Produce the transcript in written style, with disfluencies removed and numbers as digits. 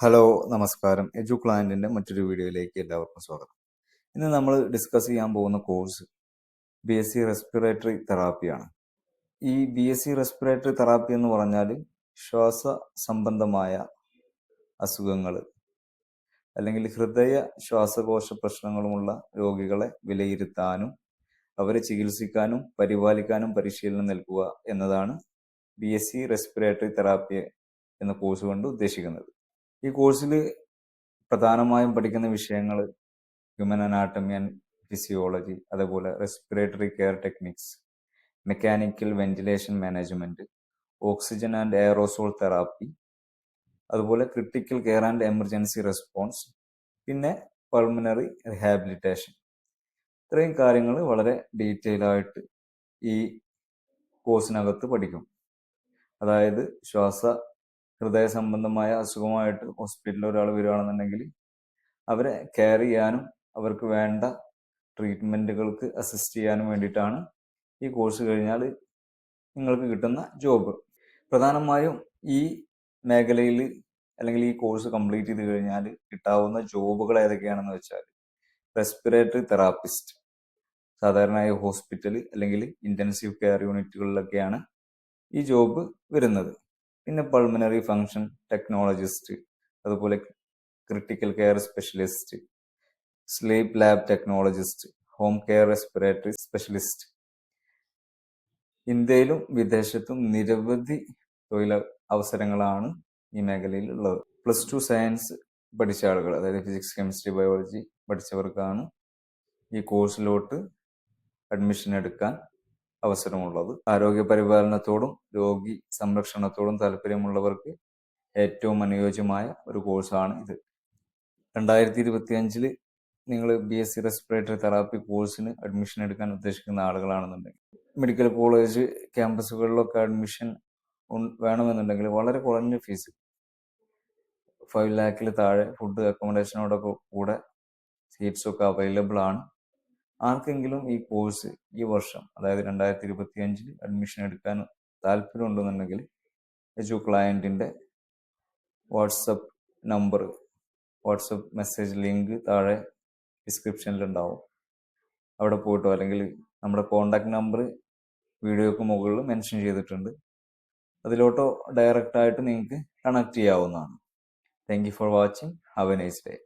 Hello നമസ്കാരം. എജു ക്ലാൻറ്റിൻ്റെ മറ്റൊരു വീഡിയോയിലേക്ക് എല്ലാവർക്കും സ്വാഗതം. ഇന്ന് നമ്മൾ ഡിസ്കസ് ചെയ്യാൻ പോകുന്ന കോഴ്സ് BSc റെസ്പിറേറ്ററി തെറാപ്പിയാണ്. ഈ BSc റെസ്പിറേറ്ററി തെറാപ്പി എന്ന് പറഞ്ഞാൽ ശ്വാസ സംബന്ധമായ അസുഖങ്ങൾ അല്ലെങ്കിൽ ഹൃദയ ശ്വാസകോശ പ്രശ്നങ്ങളുമുള്ള രോഗികളെ വിലയിരുത്താനും അവരെ ചികിത്സിക്കാനും പരിപാലിക്കാനും പരിശീലനം നൽകുക എന്നതാണ് BSc റെസ്പിറേറ്ററി തെറാപ്പി എന്ന കോഴ്സ് കൊണ്ട് ഉദ്ദേശിക്കുന്നത്. ഈ കോഴ്സിൽ പ്രധാനമായും പഠിക്കുന്ന വിഷയങ്ങൾ ഹ്യൂമൻ അനാട്ടമി ആൻഡ് ഫിസിയോളജി, അതേപോലെ respiratory care techniques, mechanical ventilation management, oxygen and aerosol therapy, അതുപോലെ critical care and emergency response, പിന്നെ പൾമണറി റിഹാബിലിറ്റേഷൻ. ഇത്രയും കാര്യങ്ങൾ വളരെ ഡീറ്റെയിൽ ആയിട്ട് ഈ കോഴ്സിനകത്ത് പഠിക്കും. അതായത് ഹൃദയ സംബന്ധമായ അസുഖമായിട്ട് ഹോസ്പിറ്റലിൽ ഒരാൾ വരികയാണെന്നുണ്ടെങ്കിൽ അവരെ കെയർ ചെയ്യാനും അവർക്ക് വേണ്ട ട്രീറ്റ്മെൻറ്റുകൾക്ക് അസിസ്റ്റ് ചെയ്യാനും വേണ്ടിയിട്ടാണ് ഈ കോഴ്സ് കഴിഞ്ഞാൽ നിങ്ങൾക്ക് കിട്ടുന്ന ജോബ്. പ്രധാനമായും ഈ മേഖലയിൽ അല്ലെങ്കിൽ ഈ കോഴ്സ് കംപ്ലീറ്റ് ചെയ്ത് കഴിഞ്ഞാൽ കിട്ടാവുന്ന ജോബുകൾ ഏതൊക്കെയാണെന്ന് വെച്ചാൽ റെസ്പിറേറ്ററി തെറാപ്പിസ്റ്റ്, സാധാരണയായി ഹോസ്പിറ്റൽ അല്ലെങ്കിൽ ഇൻറ്റൻസീവ് കെയർ യൂണിറ്റുകളിലൊക്കെയാണ് ഈ ജോബ് വരുന്നത്. പിന്നെ പൾമനറി ഫങ്ഷൻ ടെക്നോളജിസ്റ്റ്, അതുപോലെ critical care specialist, sleep lab technologist, home care respiratory specialist. ഇന്ത്യയിലും വിദേശത്തും നിരവധി തൊഴിൽ അവസരങ്ങളാണ് ഈ മേഖലയിൽ ഉള്ളത്. +2 സയൻസ് പഠിച്ച ആളുകൾ, അതായത് ഫിസിക്സ്, കെമിസ്ട്രി, ബയോളജി പഠിച്ചവർക്കാണ് ഈ കോഴ്സിലോട്ട് അഡ്മിഷൻ എടുക്കാൻ അവസരമുള്ളത്. ആരോഗ്യ പരിപാലനത്തോടും രോഗി സംരക്ഷണത്തോടും താല്പര്യമുള്ളവർക്ക് ഏറ്റവും അനുയോജ്യമായ ഒരു കോഴ്സാണ് ഇത്. 2025 നിങ്ങൾ BSc റെസ്പിറേറ്ററി തെറാപ്പി കോഴ്സിന് അഡ്മിഷൻ എടുക്കാൻ ഉദ്ദേശിക്കുന്ന ആളുകളാണെന്നുണ്ടെങ്കിൽ മെഡിക്കൽ കോളേജ് ക്യാമ്പസുകളിലൊക്കെ അഡ്മിഷൻ വേണമെന്നുണ്ടെങ്കിൽ വളരെ കുറഞ്ഞ ഫീസ്, 5 lakhൽ താഴെ, ഫുഡ് അക്കോമഡേഷനോടൊക്കെ കൂടെ സീറ്റ്സൊക്കെ അവൈലബിൾ ആണ്. ആർക്കെങ്കിലും ഈ കോഴ്സ് ഈ വർഷം, അതായത് 2025 അഡ്മിഷൻ എടുക്കാൻ താല്പര്യമുണ്ടെന്നുണ്ടെങ്കിൽ എജു ക്ലയൻറ്റിൻ്റെ WhatsApp number, WhatsApp message link താഴെ ഡിസ്ക്രിപ്ഷനിലുണ്ടാവും. അവിടെ പോയിട്ടോ അല്ലെങ്കിൽ നമ്മുടെ കോണ്ടാക്ട് നമ്പർ വീഡിയോക്ക് മുകളിൽ മെൻഷൻ ചെയ്തിട്ടുണ്ട്, അതിലോട്ടോ ഡയറക്റ്റായിട്ട് നിങ്ങൾക്ക് കണക്ട് ചെയ്യാവുന്നതാണ്. Thank you for watching. Have A nice day.